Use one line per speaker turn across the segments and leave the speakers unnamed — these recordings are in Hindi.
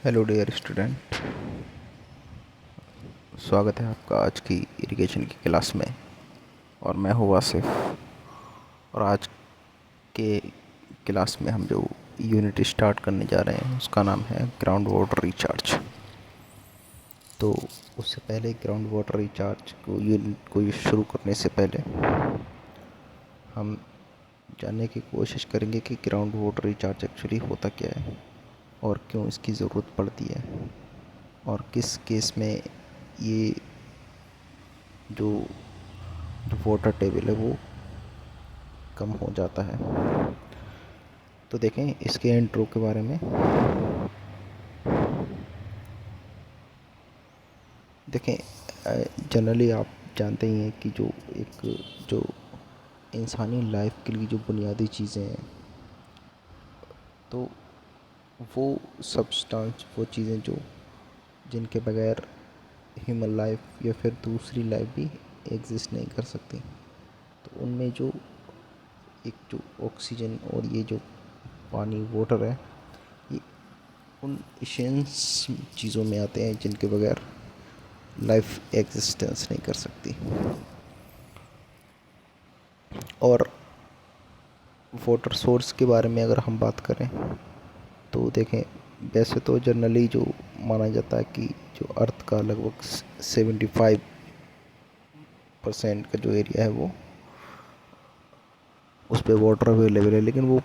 Hello dear student. स्वागत है आपका आज की इरिगेशन की क्लास में। और मैं हूँ आसिफ। और आज के क्लास में हम जो यूनिट स्टार्ट करने जा रहे हैं उसका नाम है ग्राउंड वाटर रिचार्ज। तो उससे पहले ग्राउंड वाटर रिचार्ज को यूनिट को शुरू करने से पहले हम जानने की कोशिश करेंगे कि ग्राउंड वाटर रिचार्ज एक्चुअली होता क्या है और क्यों इसकी ज़रूरत पड़ती है और किस केस में ये जो जो वाटर टेबल है वो कम हो जाता है। तो देखें इसके इंट्रो के बारे में। देखें जनरली आप जानते ही हैं कि जो इंसानी लाइफ के लिए जो बुनियादी चीज़ें हैं, तो वो सब्सटेंस, वो चीज़ें जो जिनके बगैर ह्यूमन लाइफ या फिर दूसरी लाइफ भी एग्जिस्ट नहीं कर सकती, तो उनमें जो ऑक्सीजन और ये जो पानी वाटर है, ये उन इसेंस चीज़ों में आते हैं जिनके बगैर लाइफ एग्जिस्टेंस नहीं कर सकती। और वाटर सोर्स के बारे में अगर हम बात करें तो देखें, वैसे तो जनरली जो माना जाता है कि जो अर्थ का लगभग 75% का जो एरिया है वो उस पर वाटर अवेलेबल है, लेकिन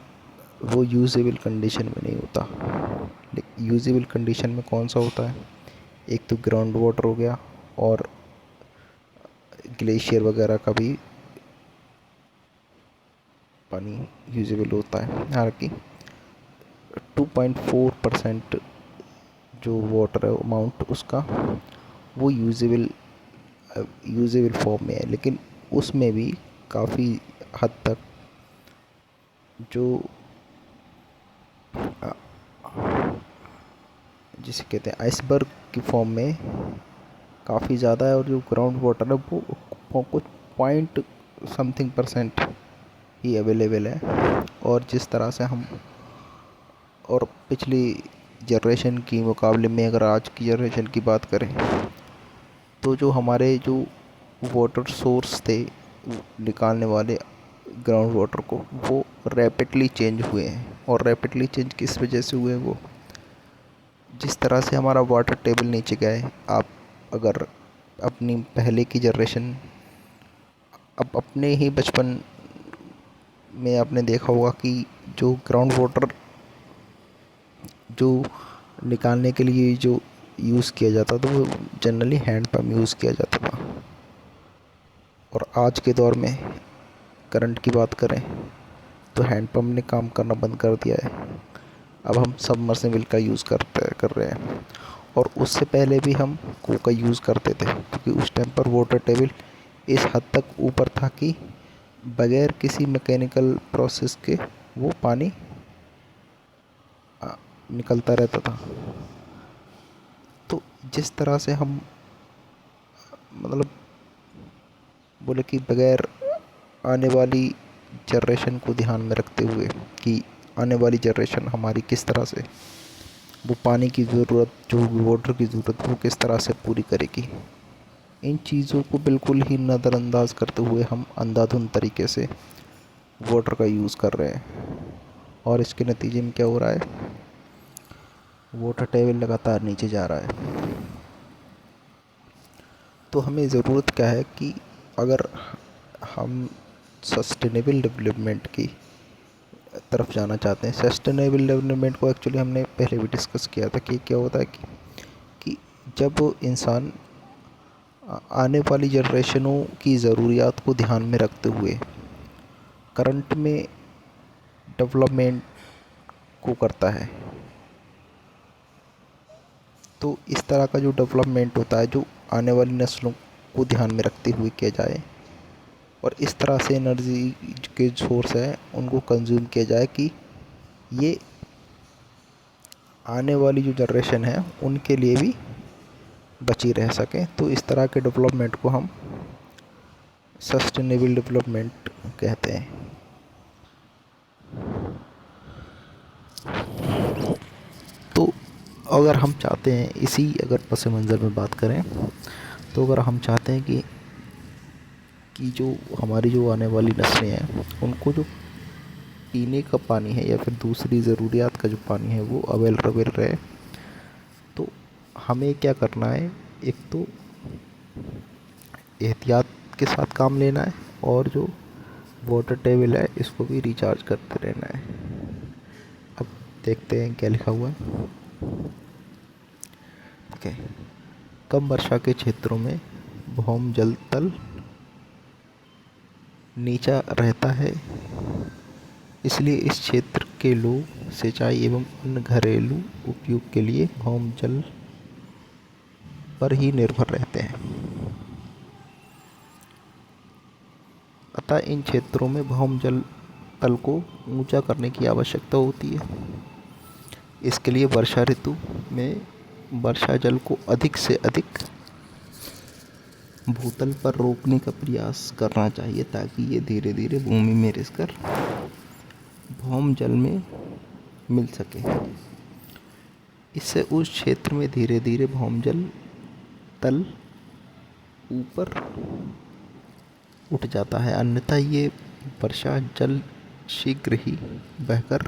वो यूजेबल कंडीशन में नहीं होता। यूजेबल कंडीशन में कौन सा होता है? एक तो ग्राउंड वाटर हो गया और ग्लेशियर वगैरह का भी पानी यूजेबल होता है। हालांकि 2.4% जो वाटर अमाउंट उसका वो यूजेबल फॉर्म में है, लेकिन उसमें भी काफ़ी हद तक जो जिसे कहते हैं आइसबर्ग की फॉर्म में काफ़ी ज़्यादा है, और जो ग्राउंड वाटर है वो कुछ पॉइंट समथिंग परसेंट ही अवेलेबल है। और जिस तरह से हम और पिछली जनरेशन की मुकाबले में अगर आज की जनरेशन की बात करें तो जो हमारे जो वाटर सोर्स थे निकालने वाले ग्राउंड वाटर को, वो रैपिडली चेंज हुए हैं। और रैपिडली चेंज किस वजह से हुए? वो जिस तरह से हमारा वाटर टेबल नीचे गया है, आप अगर अपनी पहले की जनरेशन, अब अपने ही बचपन में आपने देखा होगा कि जो ग्राउंड वाटर जो निकालने के लिए जो यूज़ किया जाता था वो जनरली हैंड पंप यूज़ किया जाता था। और आज के दौर में करंट की बात करें तो हैंड पंप ने काम करना बंद कर दिया है। अब हम सबमर्सिबल का यूज़ कर रहे हैं। और उससे पहले भी हम कुएं का यूज़ करते थे, क्योंकि उस टाइम पर वाटर टेबल इस हद तक ऊपर था कि बगैर किसी मैकेनिकल प्रोसेस के वो पानी निकलता रहता था। तो जिस तरह से हम मतलब बोले कि बगैर आने वाली जनरेशन को ध्यान में रखते हुए कि आने वाली जनरेशन हमारी किस तरह से वो पानी की ज़रूरत, जो वाटर की ज़रूरत, वो किस तरह से पूरी करेगी, इन चीज़ों को बिल्कुल ही नज़रअंदाज करते हुए हम अंधाधुंध तरीके से वाटर का यूज़ कर रहे हैं। और इसके नतीजे में क्या हो रहा है? वाटर टेबल लगातार नीचे जा रहा है। तो हमें ज़रूरत क्या है कि अगर हम सस्टेनेबल डेवलपमेंट की तरफ जाना चाहते हैं, सस्टेनेबल डेवलपमेंट को एक्चुअली हमने पहले भी डिस्कस किया था कि क्या होता है कि जब इंसान आने वाली जनरेशनों की ज़रूरियात को ध्यान में रखते हुए करंट में डेवलपमेंट को करता है, तो इस तरह का जो डेवलपमेंट होता है जो आने वाली नस्लों को ध्यान में रखते हुए किया जाए, और इस तरह से एनर्जी के सोर्स है उनको कंज्यूम किया जाए कि ये आने वाली जो जनरेशन है उनके लिए भी बची रह सकें। तो इस तरह के डेवलपमेंट को हम सस्टेनेबल डेवलपमेंट कहते हैं। तो अगर हम चाहते हैं इसी अगर पस मंज़र में बात करें तो अगर हम चाहते हैं कि जो हमारी जो आने वाली नस्लें हैं उनको जो पीने का पानी है या फिर दूसरी ज़रूरियात का जो पानी है वो अवेलेबल रहे, तो हमें क्या करना है, एक तो एहतियात के साथ काम लेना है और जो वाटर टेबल है इसको भी रिचार्ज करते रहना है। अब देखते हैं क्या लिखा हुआ है। ठीक है, कम वर्षा के क्षेत्रों में भौम जल तल नीचा रहता है, इसलिए इस क्षेत्र के लोग सिंचाई एवं अन्य घरेलू उपयोग के लिए भौम जल पर ही निर्भर रहते हैं। अतः इन क्षेत्रों में भौम जल तल को ऊंचा करने की आवश्यकता होती है। इसके लिए वर्षा ऋतु में वर्षा जल को अधिक से अधिक भूतल पर रोकने का प्रयास करना चाहिए ताकि ये धीरे धीरे भूमि में रिसकर भौम जल में मिल सके। इससे उस क्षेत्र में धीरे धीरे भौम जल तल ऊपर उठ जाता है, अन्यथा ये वर्षा जल शीघ्र ही बहकर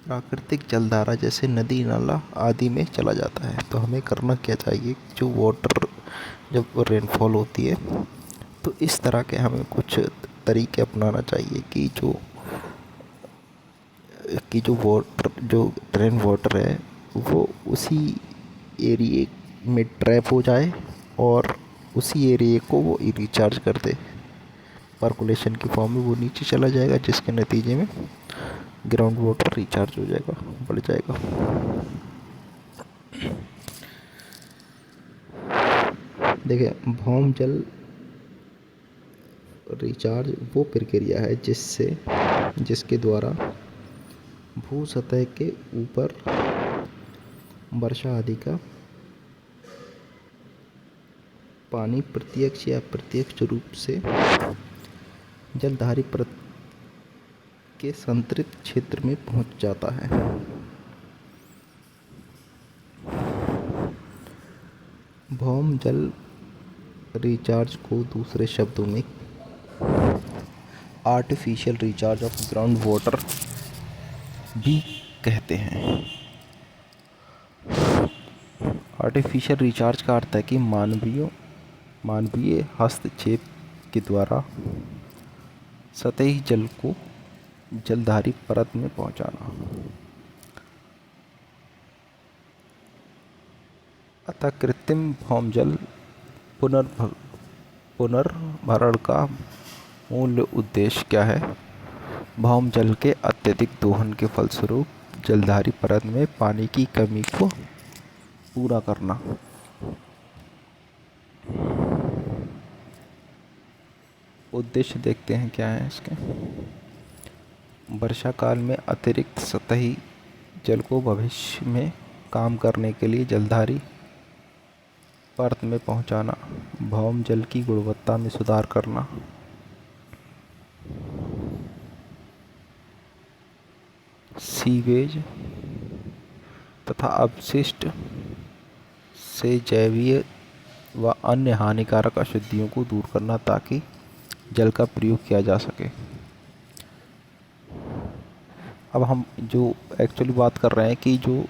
प्राकृतिक जलधारा जैसे नदी नाला आदि में चला जाता है। तो हमें करना क्या चाहिए, जो वाटर जब रेनफॉल होती है तो इस तरह के हमें कुछ तरीके अपनाना चाहिए कि जो वाटर जो रेन वाटर है वो उसी एरिए में ट्रैप हो जाए और उसी एरिए को वो रिचार्ज कर दे, पर्कुलेशन की फॉर्म में वो नीचे चला जाएगा, जिसके नतीजे में ग्राउंड वाटर रिचार्ज हो जाएगा, बढ़ जाएगा। देखिए, भौम जल रिचार्ज वो प्रक्रिया है जिसके द्वारा भू सतह के ऊपर वर्षा आदि का पानी प्रत्यक्ष या अप्रत्यक्ष रूप से जलधारी परत के संतृप्त क्षेत्र में पहुंच जाता है। भौम जल रिचार्ज को दूसरे शब्दों में artificial recharge of ground water भी कहते हैं। आर्टिफिशियल रिचार्ज का अर्थ है कि मानवीय हस्तक्षेप के द्वारा सतही जल को जलधारी परत में पहुंचाना। अतः कृत्रिम भौम जल पुनर्भरण का मूल उद्देश्य क्या है? भौम जल के अत्यधिक दोहन के फलस्वरूप जलधारी परत में पानी की कमी को पूरा करना। उद्देश्य देखते हैं क्या है इसके। वर्षा काल में अतिरिक्त सतही जल को भविष्य में काम करने के लिए जलधारी परत में पहुंचाना, भौम जल की गुणवत्ता में सुधार करना, सीवेज तथा अपशिष्ट से जैवीय व अन्य हानिकारक अशुद्धियों को दूर करना ताकि जल का प्रयोग किया जा सके। अब हम जो एक्चुअली बात कर रहे हैं कि जो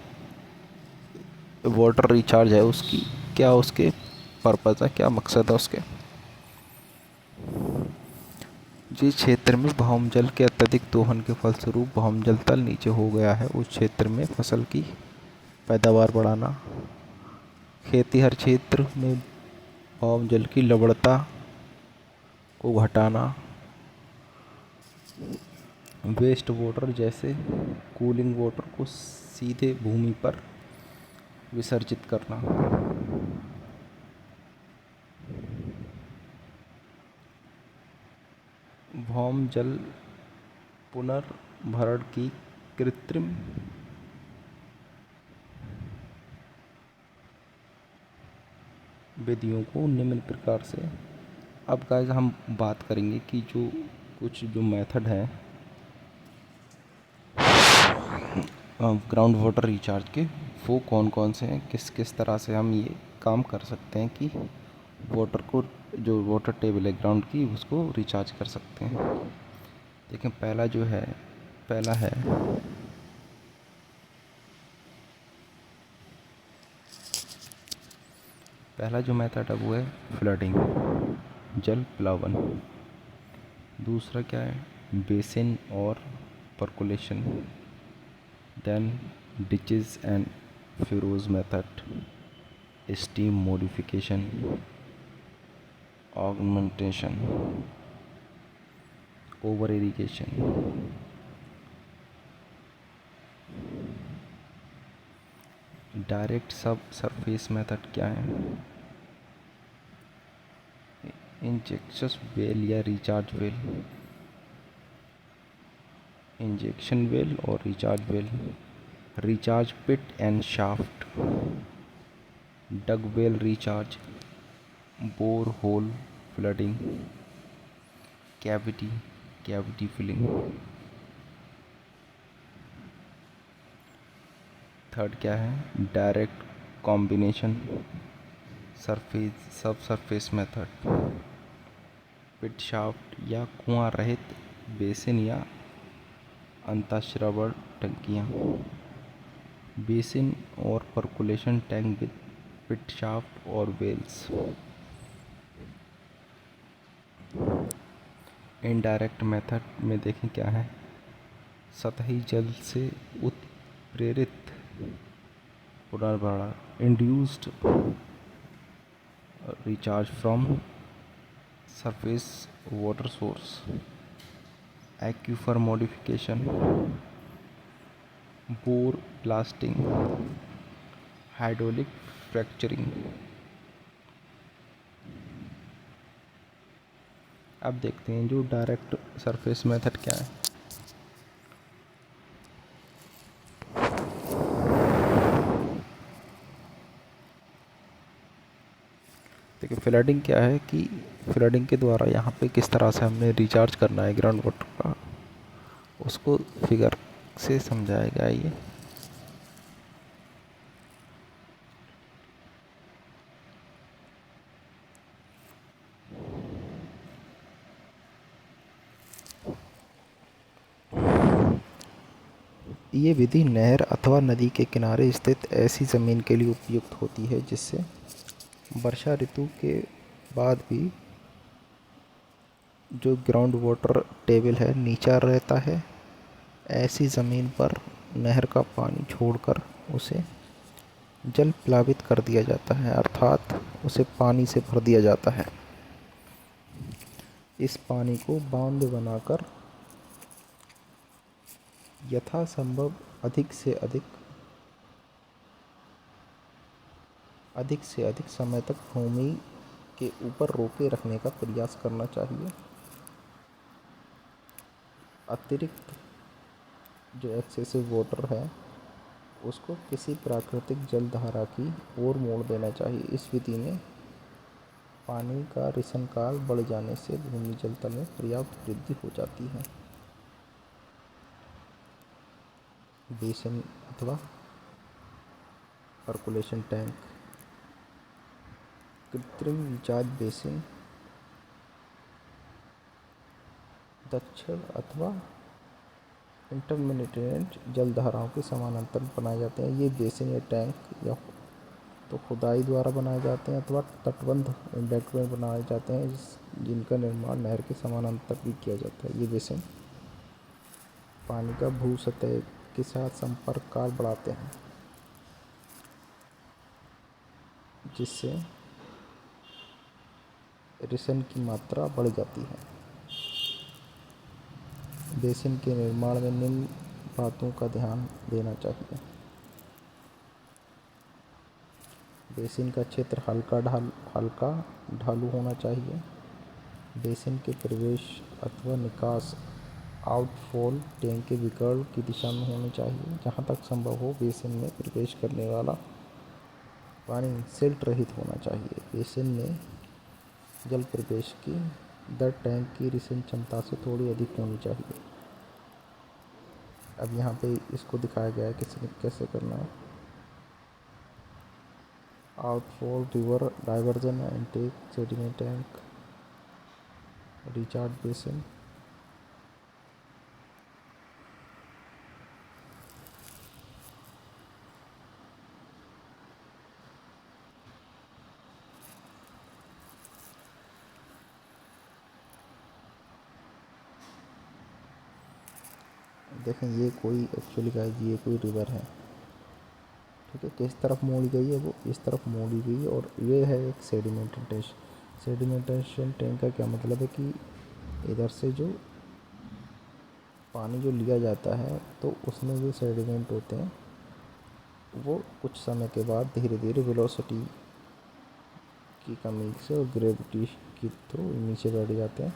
वाटर रिचार्ज है उसकी क्या उसके पर्पज़ है, क्या मकसद है उसके। जिस क्षेत्र में भौम जल के अत्यधिक दोहन के फलस्वरूप भौम जल तल नीचे हो गया है उस क्षेत्र में फसल की पैदावार बढ़ाना, खेतिहर क्षेत्र में भौम जल की लवणता को घटाना, वेस्ट वाटर जैसे कूलिंग वाटर को सीधे भूमि पर विसर्जित करना, भौम जल पुनर्भरण की कृत्रिम विधियों को निम्न प्रकार से। अब गाइस हम बात करेंगे कि जो कुछ जो मेथड है ग्राउंड वाटर रिचार्ज के वो कौन कौन से हैं, किस किस तरह से हम ये काम कर सकते हैं कि वाटर को, जो वाटर टेबल है ग्राउंड की, उसको रिचार्ज कर सकते हैं। देखें, पहला है पहला जो मेथड है वो है फ्लडिंग, जल प्लावन। दूसरा क्या है, बेसिन और percolation. Then ditches and furrows method, stream modification, augmentation, over irrigation. Direct sub surface method क्या है, इंजेक्शन वेल या रिचार्ज वेल, इंजेक्शन वेल और recharge well, recharge pit and shaft, dug well recharge, bore hole flooding, cavity filling. Third क्या है, direct combination sub surface method, pit shaft या कुआं रहित बेसिन या अंतःश्रवण टंकियाँ, बेसिन और percolation tank with pit shaft और वेल्स। इनडायरेक्ट मेथड में देखें क्या है, सतही जल से उत्प्रेरित पुनर्भरण, induced recharge from surface water source, aquifer modification, bore blasting, hydraulic fracturing. अब देखते हैं जो डायरेक्ट सरफेस मेथड क्या है। देखिए, फ्लडिंग क्या है कि फ्लडिंग के द्वारा यहाँ पे किस तरह से हमने रिचार्ज करना है ग्राउंड वाटर का, उसको फिगर से समझाया गया ये। ये विधि नहर अथवा नदी के किनारे स्थित ऐसी ज़मीन के लिए उपयुक्त होती है जिससे वर्षा ऋतु के बाद भी जो ग्राउंड वाटर टेबल है नीचा रहता है। ऐसी ज़मीन पर नहर का पानी छोड़कर उसे जल प्लावित कर दिया जाता है, अर्थात उसे पानी से भर दिया जाता है। इस पानी को बांध बनाकर यथासंभव अधिक से अधिक समय तक भूमि के ऊपर रोके रखने का प्रयास करना चाहिए। अतिरिक्त जो एक्सेसिव वाटर है उसको किसी प्राकृतिक जल धारा की ओर मोड़ देना चाहिए। इस विधि में पानी का रिसन काल बढ़ जाने से भूमि जल तल में पर्याप्त वृद्धि हो जाती है। बेसिन अथवा परकुलेशन टैंक, कृत्रिम रिचार्ज बेसिन दक्षिण अथवा इंटरमिटेंट जल धाराओं के समानांतर बनाए जाते हैं। ये बेसिन या टैंक या तो खुदाई द्वारा बनाए जाते हैं अथवा तटबंध डेक में बनाए जाते हैं जिनका निर्माण नहर के समानांतर भी किया जाता है। ये बेसिन पानी का भू सतह के साथ संपर्क काल बढ़ाते हैं जिससे रिसन की मात्रा बढ़ जाती है। बेसिन के निर्माण में निम्न बातों का ध्यान देना चाहिए। बेसिन का क्षेत्र हल्का ढालू होना चाहिए। बेसिन के प्रवेश अथवा निकास आउटफॉल टैंक के विकर्ण की दिशा में होनी चाहिए। जहाँ तक संभव हो बेसिन में प्रवेश करने वाला पानी सिल्ट रहित होना चाहिए। बेसिन में जल प्रवेश की दर टैंक की रिसन क्षमता से थोड़ी अधिक होनी चाहिए। अब यहाँ पे इसको दिखाया गया है किसी कैसे करना है। Outfall river diversion and take sediment tank recharge basin. देखें ये कोई एक्चुअली गाइस ये कोई रिवर है, ठीक है। किस तरफ मोड़ी गई है, वो इस तरफ मोड़ी गई है। और ये है एक सेडिमेंटेशन टैंक का क्या मतलब है कि इधर से जो पानी जो लिया जाता है तो उसमें जो सेडिमेंट होते हैं वो कुछ समय के बाद धीरे धीरे वेलोसिटी की कमी से और ग्रेविटी के थ्रू नीचे बैठ जाते हैं,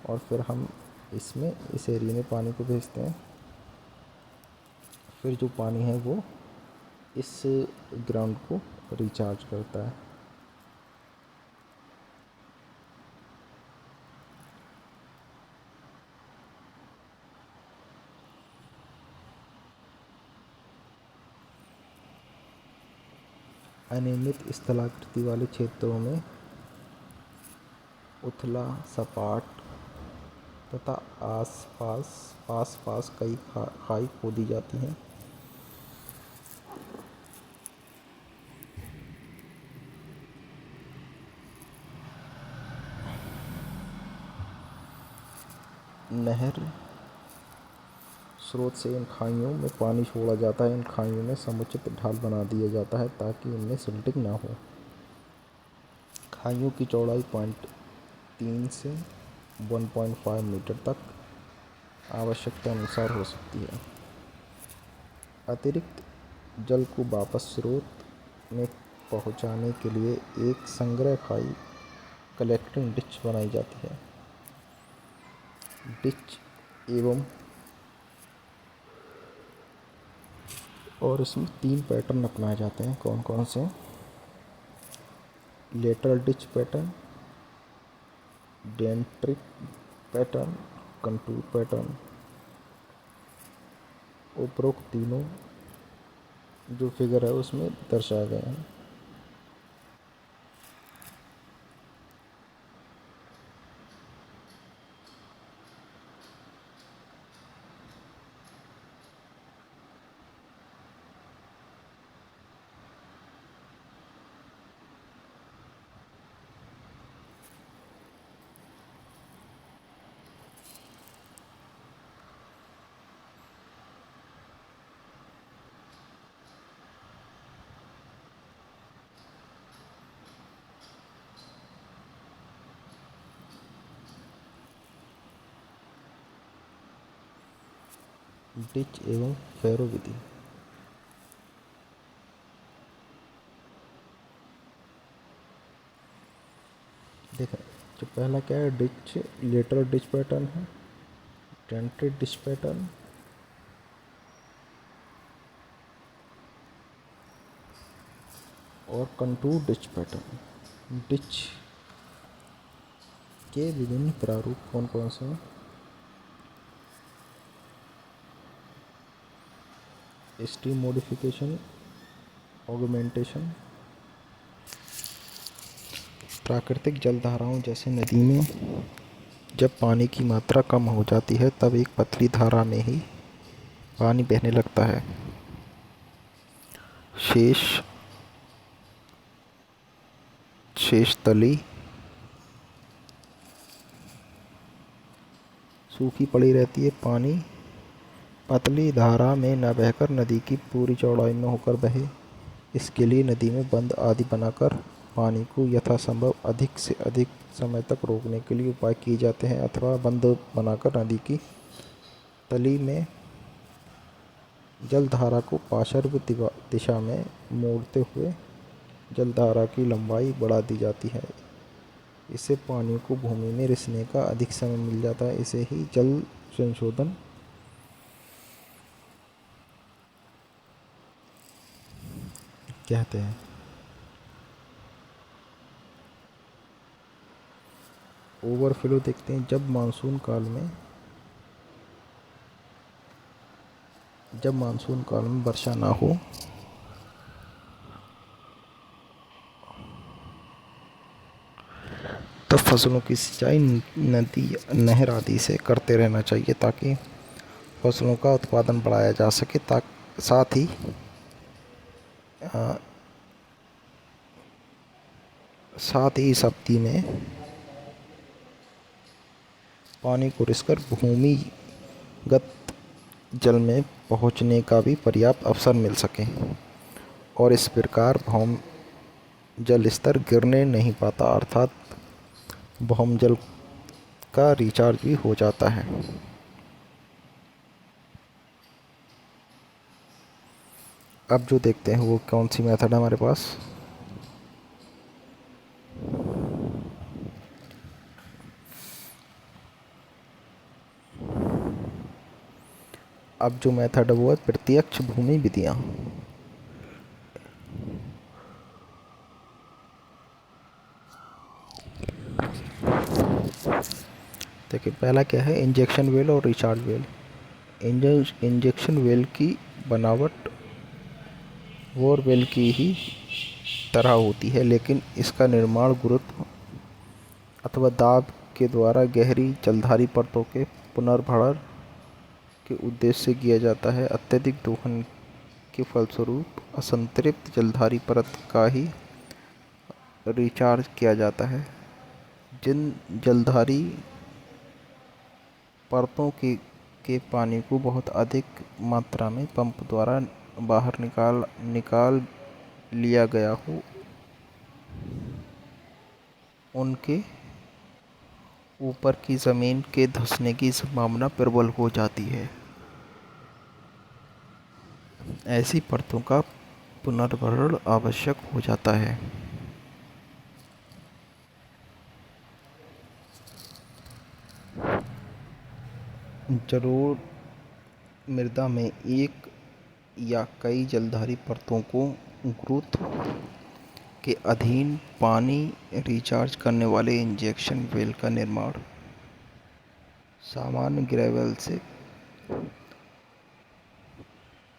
और फिर हम इसमें इस एरिया में पानी को भेजते हैं। फिर जो पानी है वो इस ग्राउंड को रिचार्ज करता है। अनियमित स्थलाकृति वाले क्षेत्रों में उथला सपाट तथा आस पास कई खाई खोदी जाती हैं। नहर स्रोत से इन खाइयों में पानी छोड़ा जाता है। इन खाइयों में समुचित ढाल बना दिया जाता है ताकि इनमें सिल्टिंग ना हो। खाइयों की चौड़ाई 0.3 से 1.5 मीटर तक आवश्यकता अनुसार हो सकती है। अतिरिक्त जल को वापस स्रोत में पहुंचाने के लिए एक संग्रह खाई कलेक्टिंग डिच बनाई जाती है। डिच एवं और इसमें 3 पैटर्न अपनाए जाते हैं। कौन कौन से? Lateral ditch pattern, dendritic pattern, contour pattern. उपरोक्त तीनों जो फिगर है उसमें दर्शाए गए हैं। डिच एवं फैरो विधि। देखें, जो पहला क्या है, डिच लेटरल डिच पैटर्न है, डेंटेड डिच पैटर्न, और कंटूर डिच पैटर्न। डिच के विभिन्न प्रारूप कौन कौन से हैं? Stream modification, augmentation. प्राकृतिक जलधाराओं जैसे नदी में जब पानी की मात्रा कम हो जाती है तब एक पतली धारा में ही पानी बहने लगता है। शेष तली सूखी पड़ी रहती है। पानी पतली धारा में न बहकर नदी की पूरी चौड़ाई में होकर बहे। इसके लिए नदी में बंद आदि बनाकर पानी को यथासंभव अधिक से अधिक समय तक रोकने के लिए उपाय किए जाते हैं, अथवा बंद बनाकर नदी की तली में जलधारा को पार्श्व दिशा में मोड़ते हुए जलधारा की लंबाई बढ़ा दी जाती है। इससे पानी को भूमि में रिसने का अधिक समय मिल जाता है। इसे ही जल संशोधन कहते हैं। ओवरफ्लो देखते हैं। जब मानसून काल में जब मानसून काल में वर्षा ना हो तब फसलों की सिंचाई नदी नहर आदि से करते रहना चाहिए ताकि फसलों का उत्पादन बढ़ाया जा सके। साथ ही इस अवधि में पानी को रिसकर भूमिगत जल में पहुंचने का भी पर्याप्त अवसर मिल सके और इस प्रकार भौम जल स्तर गिरने नहीं पाता, अर्थात भौम जल का रिचार्ज भी हो जाता है। अब जो देखते हैं वो कौन सी मेथड है हमारे पास। अब जो मेथड है वो है प्रत्यक्ष भूमि विधियाँ। देखिए पहला क्या है, इंजेक्शन वेल और रिचार्ज वेल। इंजेक्शन वेल की बनावट बोरवेल की ही तरह होती है, लेकिन इसका निर्माण गुरुत्व अथवा दाब के द्वारा गहरी जलधारी परतों के पुनर्भरण के उद्देश्य से किया जाता है। अत्यधिक दोहन के फलस्वरूप असंतृप्त जलधारी परत का ही रिचार्ज किया जाता है। जिन जलधारी परतों के पानी को बहुत अधिक मात्रा में पंप द्वारा बाहर निकाल लिया गया हो, उनके ऊपर की ज़मीन के धंसने की संभावना प्रबल हो जाती है। ऐसी परतों का पुनर्भरण आवश्यक हो जाता है। जलोढ़ मृदा में एक या कई जलधारी परतों को गुरुत्व के अधीन पानी रिचार्ज करने वाले इंजेक्शन वेल का निर्माण सामान्य ग्रेवल से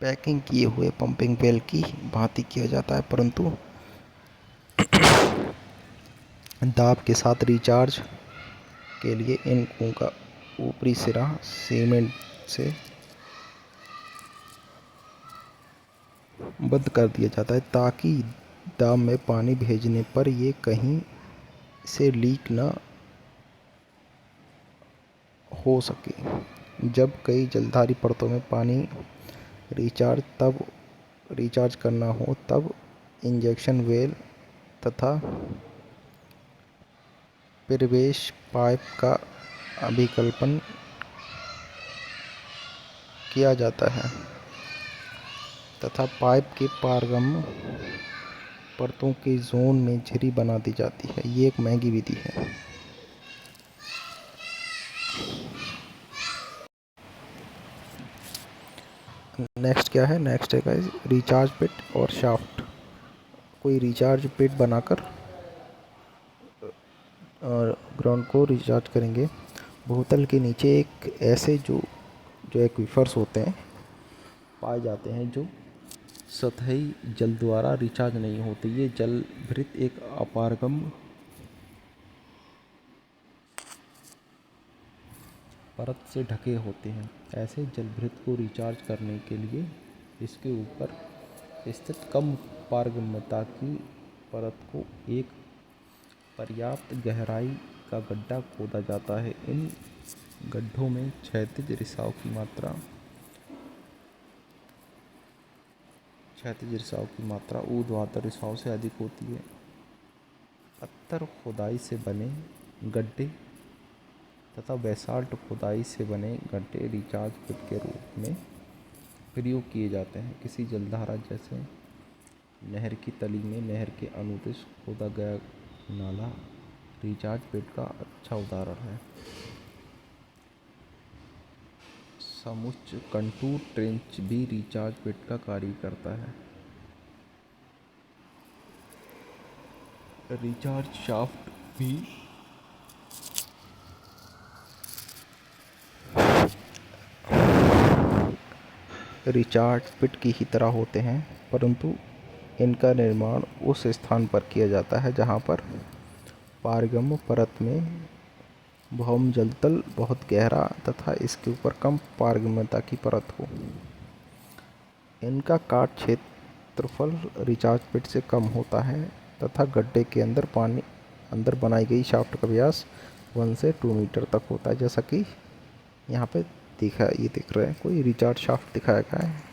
पैकिंग किए हुए पंपिंग वेल की भांति किया जाता है, परंतु दाब के साथ रिचार्ज के लिए इन कुओं का ऊपरी सिरा सीमेंट से बंद कर दिया जाता है ताकि दाब में पानी भेजने पर ये कहीं से लीक न हो सके। जब कई जलधारी परतों में पानी रिचार्ज करना हो तब इंजेक्शन वेल तथा प्रवेश पाइप का अभिकल्पन किया जाता है तथा पाइप के पारगम्य परतों के जोन में झिरी बना दी जाती है। ये एक महंगी विधि है। नेक्स्ट क्या है, नेक्स्ट है गाइस रिचार्ज पिट और शाफ्ट। कोई रिचार्ज पिट बनाकर और ग्राउंड को रिचार्ज करेंगे। भूतल के नीचे एक ऐसे जो एक्वीफर्स होते हैं पाए जाते हैं जो सतही जल द्वारा रिचार्ज नहीं होते। ये जल भृत एक अपारगम्य परत से ढके होते हैं। ऐसे जलभृत को रिचार्ज करने के लिए इसके ऊपर स्थित कम पारगम्यता की परत को एक पर्याप्त गहराई का गड्ढा खोदा जाता है। इन गड्ढों में क्षैतिज रिसाव की मात्रा ऊर्ध्वाधर रिसाव से अधिक होती है। पत्थर खुदाई से बने गड्ढे तथा बेसाल्ट खुदाई से बने गड्ढे रिचार्ज पिट के रूप में प्रयोग किए जाते हैं। किसी जलधारा जैसे नहर की तली में नहर के अनुदिश खोदा गया नाला रिचार्ज पिट का अच्छा उदाहरण है। समुच्च कंटूर ट्रेंच भी रिचार्ज पिट का कार्य करता है। रिचार्ज शाफ्ट भी रिचार्ज पिट की ही तरह होते हैं, परंतु इनका निर्माण उस स्थान पर किया जाता है जहाँ पर पारगम्य परत में भौम जलतल बहुत गहरा तथा इसके ऊपर कम पारगम्यता की परत हो। इनका काट क्षेत्रफल रिचार्ज पिट से कम होता है तथा गड्ढे के अंदर बनाई गई शाफ्ट का व्यास 1 से 2 मीटर तक होता है, जैसा कि यहाँ पे ये दिख रहा है, कोई रिचार्ज शाफ्ट दिखाया गया है।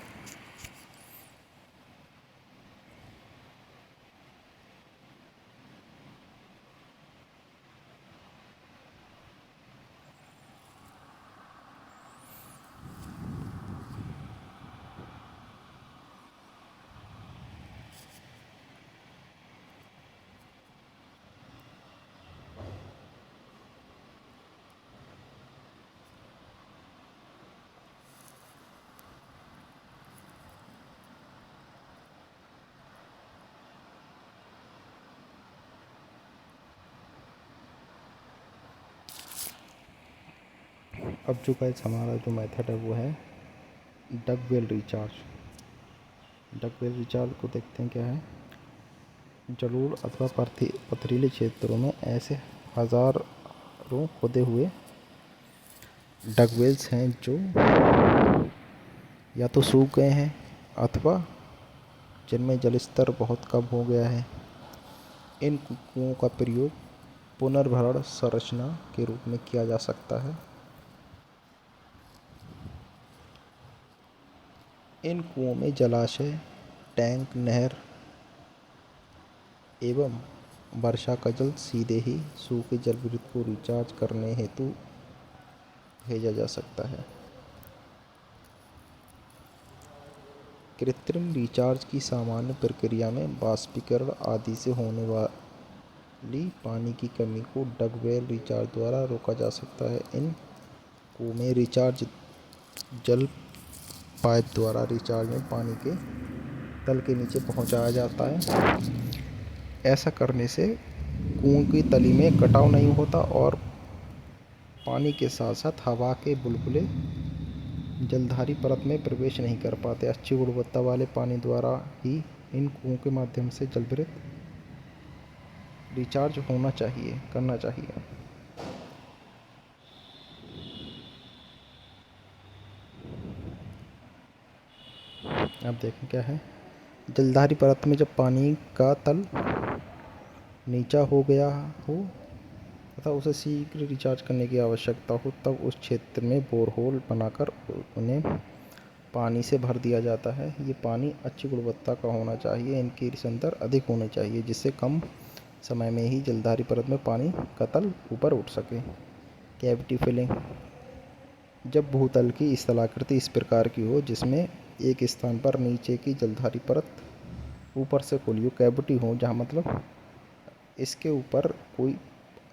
अब जो गाइस हमारा जो मेथड है वो है डगवेल रिचार्ज। डगवेल रिचार्ज को देखते हैं क्या है। जलोढ़ अथवा पथरीले क्षेत्रों में ऐसे हजारों खोदे हुए डगवेल्स हैं जो या तो सूख गए हैं अथवा जिनमें जल स्तर बहुत कम हो गया है। इन कुओं का प्रयोग पुनर्भरण संरचना के रूप में किया जा सकता है। इन कुओं में जलाशय, टैंक, नहर एवं वर्षा का जल सीधे ही सूखे जलवृत्त को रिचार्ज करने हेतु भेजा जा सकता है। कृत्रिम रिचार्ज की सामान्य प्रक्रिया में वाष्पीकरण आदि से होने वाली पानी की कमी को डगवेल रिचार्ज द्वारा रोका जा सकता है। इन कुओं में रिचार्ज जल पाइप द्वारा रिचार्ज में पानी के तल के नीचे पहुंचाया जाता है। ऐसा करने से कुओं की तली में कटाव नहीं होता और पानी के साथ साथ हवा के बुलबुले जलधारी परत में प्रवेश नहीं कर पाते। अच्छी गुणवत्ता वाले पानी द्वारा ही इन कुओं के माध्यम से जलवृत्त रिचार्ज करना चाहिए। अब देखें क्या है। जलधारी परत में जब पानी का तल नीचा हो गया हो तथा उसे शीघ्र रिचार्ज करने की आवश्यकता हो, तब उस क्षेत्र में बोरहोल बनाकर उन्हें पानी से भर दिया जाता है। ये पानी अच्छी गुणवत्ता का होना चाहिए, इनकी रिसंतर अधिक होनी चाहिए, जिससे कम समय में ही जलधारी परत में पानी का तल ऊपर उठ सके। Cavity filling. जब भूतल की स्थलाकृति इस प्रकार की हो जिसमें एक स्थान पर नीचे की जलधारी परत ऊपर से खुली हो, कैविटी हो, जहाँ मतलब इसके ऊपर कोई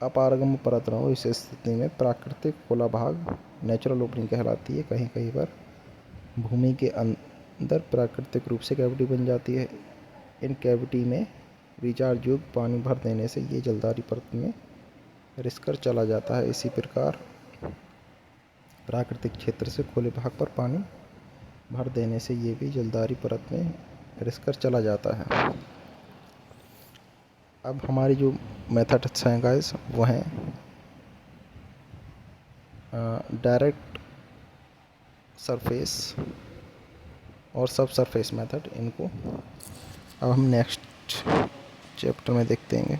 अपारगम्य परत न हो, इस स्थिति में प्राकृतिक खुला भाग नेचुरल ओपनिंग कहलाती है। कहीं कहीं पर भूमि के अंदर प्राकृतिक रूप से कैविटी बन जाती है। इन कैविटी में रिचार्ज योग्य पानी भर देने से ये जलधारी परत में रिसकर चला जाता है। इसी प्रकार प्राकृतिक क्षेत्र से खुले भाग पर पानी भर देने से ये भी जलधारी परत में रिसकर चला जाता है। अब हमारी जो मेथड्स हैं गाइस वो हैं डायरेक्ट सरफेस और सब सरफेस मेथड। इनको अब हम नेक्स्ट चैप्टर में देखते हैं।